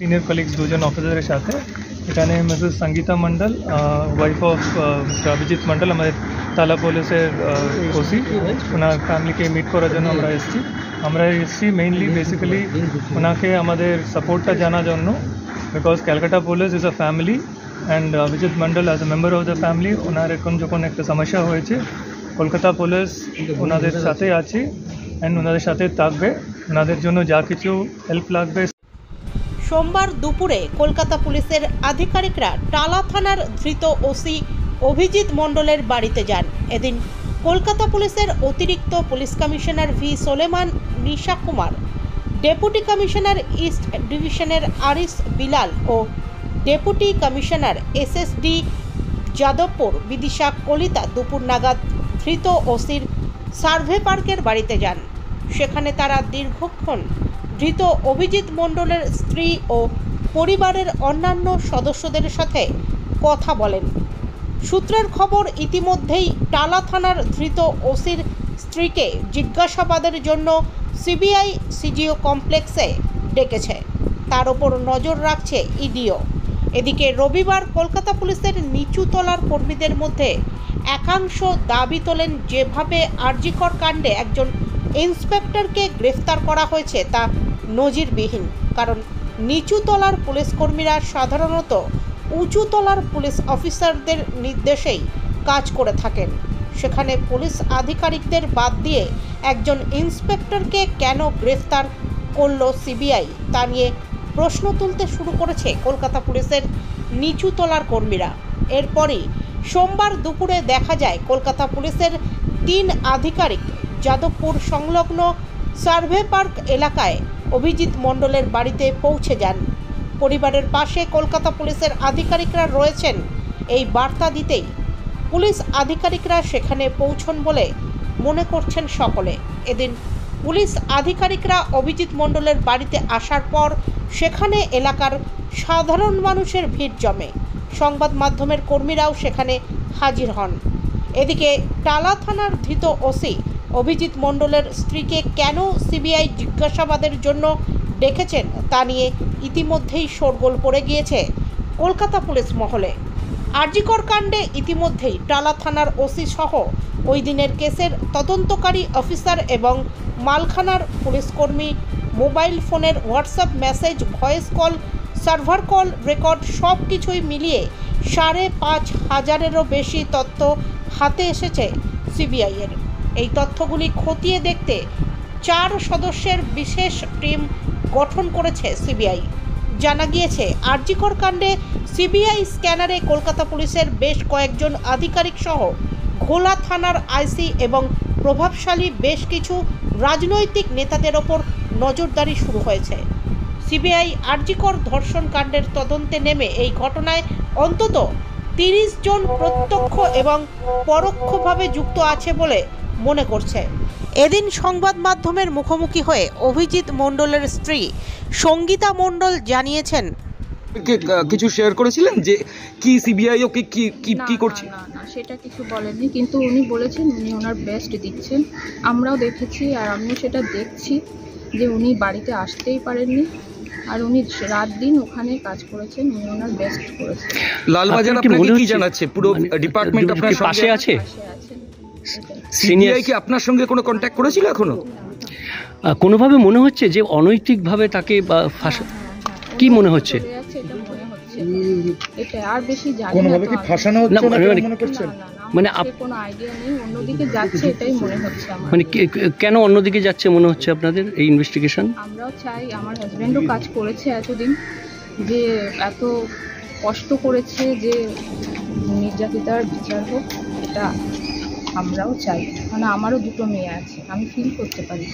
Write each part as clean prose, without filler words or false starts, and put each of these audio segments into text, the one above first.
Senior colleagues দুজন অফিসারের সাথে এখানে Mrs Sangeeta Mondal wife of mister Abhijit Mondal আমাদের তালা পুলিশের ওসি ওনার ফ্যামিলিকে মিট করার জন্য আমরা এসেছি মেইনলি বেসিক্যালি ওনাকে আমাদের সাপোর্টটা জানার জন্য because Calcutta police is a family and Abhijit Mondal as a member of the family ওনার এখন যখন একটা সমস্যা হয়েছে কলকাতা পুলিশ ওনাদের সাথে আছে অ্যান্ড ওনাদের সাথে থাকবে ওনাদের জন্য যা কিছু হেল্প লাগবে। সোমবার দুপুরে কলকাতা পুলিশের আধিকারিকরা টালা থানার ধৃত ওসি অভিজিৎ মণ্ডলের বাড়িতে যান। এদিন কলকাতা পুলিশের অতিরিক্ত police commissioner V Solomon Nisha Kumar, deputy commissioner east ডিভিশনের আরিস বিলাল ও deputy commissioner SSD Jadavpur Bidisha Kalita দুপুর নাগাদ ধৃত ওসির সার্ভে পার্কের বাড়িতে যান। সেখানে তারা দীর্ঘক্ষণ ধৃত অভিজিৎ মণ্ডলের স্ত্রী ও পরিবারের অন্যান্য সদস্যদের সাথে কথা বলেন। সূত্রের খবর, ইতিমধ্যেই টালা থানার ধৃত ওসির স্ত্রীকে জিজ্ঞাসাবাদের জন্য সিবিআই সিজিও কমপ্লেক্সে ডেকেছে। তার ওপর নজর রাখছে ইডিও। এদিকে রবিবার কলকাতা পুলিশের নিচুতলার কর্মীদের মধ্যে একাংশ দাবি তোলেন, যেভাবে আরজিকর কাণ্ডে একজন ইন্সপেক্টরকে গ্রেফতার করা হয়েছে তা নজিরবিহীন। কারণ নিচুতলার পুলিশ কর্মীরা সাধারণত উঁচুতলার পুলিশ অফিসারদের নির্দেশেই কাজ করে থাকেন। সেখানে পুলিশ আধিকারিকদের বাদ দিয়ে একজন ইন্সপেক্টরকে কেন গ্রেফতার করল সিবিআই, তা নিয়ে প্রশ্ন তুলতে শুরু করেছে কলকাতা পুলিশের নিচুতলার কর্মীরা। এরপরই সোমবার দুপুরে দেখা যায় কলকাতা পুলিশের 3 আধিকারিক যাদবপুর সংলগ্ন সার্ভে পার্ক এলাকায় অভিজিৎ মণ্ডলের বাড়িতে পৌঁছে যান। পরিবারের পাশে কলকাতা পুলিশের আধিকারিকরা রয়েছেন এই বার্তা দিতেই পুলিশ আধিকারিকরা সেখানে পৌঁছন বলে মনে করছেন সকলে। এদিন পুলিশ আধিকারিকরা অভিজিৎ মণ্ডলের বাড়িতে আসার পর সেখানে এলাকার সাধারণ মানুষের ভিড় জমে। সংবাদ মাধ্যমের কর্মীরাও সেখানে হাজির হন। এদিকে টালা থানার ধৃত ওসি অভিজিৎ মণ্ডলের স্ত্রীকে কেন সিবিআই জিজ্ঞাসাবাদের জন্য ডেকেছেন তা নিয়ে ইতিমধ্যেই শোরগোল পড়ে গিয়েছে কলকাতা পুলিশ মহলে। আরজিকর কাণ্ডে ইতিমধ্যেই টালা থানার ওসি সহ ওই দিনের কেসের তদন্তকারী অফিসার এবং মালখানার পুলিশকর্মী মোবাইল ফোনের WhatsApp message, voice call, server call record সব কিছুই মিলিয়ে 5,500-এরও বেশি তথ্য হাতে এসেছে সিবিআইয়ের। এই তথ্যগুলি খতিয়ে দেখতে 4 সদস্যের বিশেষ টিম গঠন করেছে সিবিআই। জানা গিয়েছে, আরজিকর কাণ্ডে সিবিআই স্ক্যানারে কলকাতা পুলিশের বেশ কয়েকজন আধিকারিক সহ ঘোলা থানার আইসি এবং প্রভাবশালী বেশ কিছু রাজনৈতিক নেতাদের ওপর নজরদারি শুরু হয়েছে। সিবিআই আরজিকর ধর্ষণ কাণ্ডের তদন্তে নেমে এই ঘটনায় অন্তত 30 জন প্রত্যক্ষ এবং পরোক্ষভাবে যুক্ত আছে বলে মনে করছে। এদিন সংবাদ মাধ্যমের মুখোমুখি হয়ে অভিজিৎ মণ্ডলের স্ত্রী সঙ্গীতা মণ্ডল জানিয়েছেন, কিছু শেয়ার করেছিলেন যে কি সিবিআই ওকে কি করছে? না, সেটা কিছু বলেননি, কিন্তু উনি বলেছেন উনি ওনার বেস্ট দিচ্ছেন। আমরাও দেখেছি আর আমিও সেটা দেখছি যে উনি বাড়িতে আসতেই পারেননি, আর উনি রাত দিন ওখানে কাজ করেছেন, উনি ওনার বেস্ট করেছেন। লালবাজার আপনাকে কি জানাচ্ছে? পুরো ডিপার্টমেন্ট আপনার পাশে আছে? সিনিয়র কি আপনার সঙ্গে কোনো কন্ট্যাক্ট করেছিল এখনো? কোনোভাবে মনে হচ্ছে যে অনৈতিকভাবে তাকে কি মনে হচ্ছে? এটা আর বেশি জানি না, কোনোভাবে কি ফাঁসানো হচ্ছে না মনে করছেন? মানে কোনো আইডিয়া নেই, অন্যদিকে যাচ্ছে এটাই মনে হচ্ছে আমার। মানে কেন অন্যদিকে যাচ্ছে মনে হচ্ছে আপনাদের এই ইনভেস্টিগেশন? আমরাও চাই, আমার হাজব্যান্ডও কাজ করেছে এতদিন, যে এত কষ্ট করেছে যে নির্যাতিতার বিচার হোক, এটা আমরাও চাই। মানে আমারও 2টো মেয়ে আছে, আমি ফিল করতে পারি।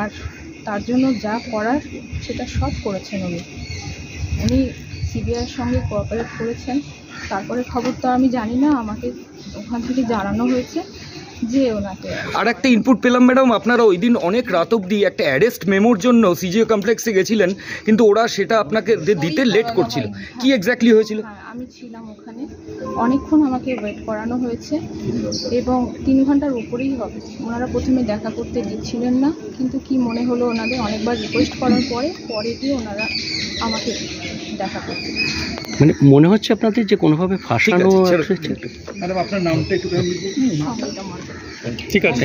আর তার জন্য যা করার সেটা সব করেছেন উনি সিবিআইয়ের সঙ্গে কোঅপারেট করেছেন। তারপরে খবর তো আমি জানি না, আমাকে ওখান থেকে জানানো হয়েছে যে ওনাকে। আর একটা ইনপুট পেলাম ম্যাডাম, আপনারা ওই দিন অনেক রাত অবধি একটা অ্যারেস্ট মেমোর জন্য সিজিও কমপ্লেক্সে গেছিলেন, কিন্তু ওরা সেটা আপনাকে দিতে লেট করছিল। কি এক্স্যাক্টলি হয়েছিল? আমি ছিলাম ওখানে, অনেকক্ষণ আমাকে ওয়েট করানো হয়েছে এবং 3 ঘন্টার উপরেই হবে। ওনারা প্রথমে দেখা করতে দিচ্ছিলেন না, কিন্তু কি মনে হলো ওনাদের অনেকবার রিকোয়েস্ট করার পরে গিয়ে ওনারা আমাকে দেখা করতে দিচ্ছেন। মানে মনে হচ্ছে আপনাদের যে কোনোভাবে ফাঁসানো ঠিক আছে, হচ্ছে। ম্যাডাম আপনার নামটা একটু সংগীতা মণ্ডল। ঠিক আছে।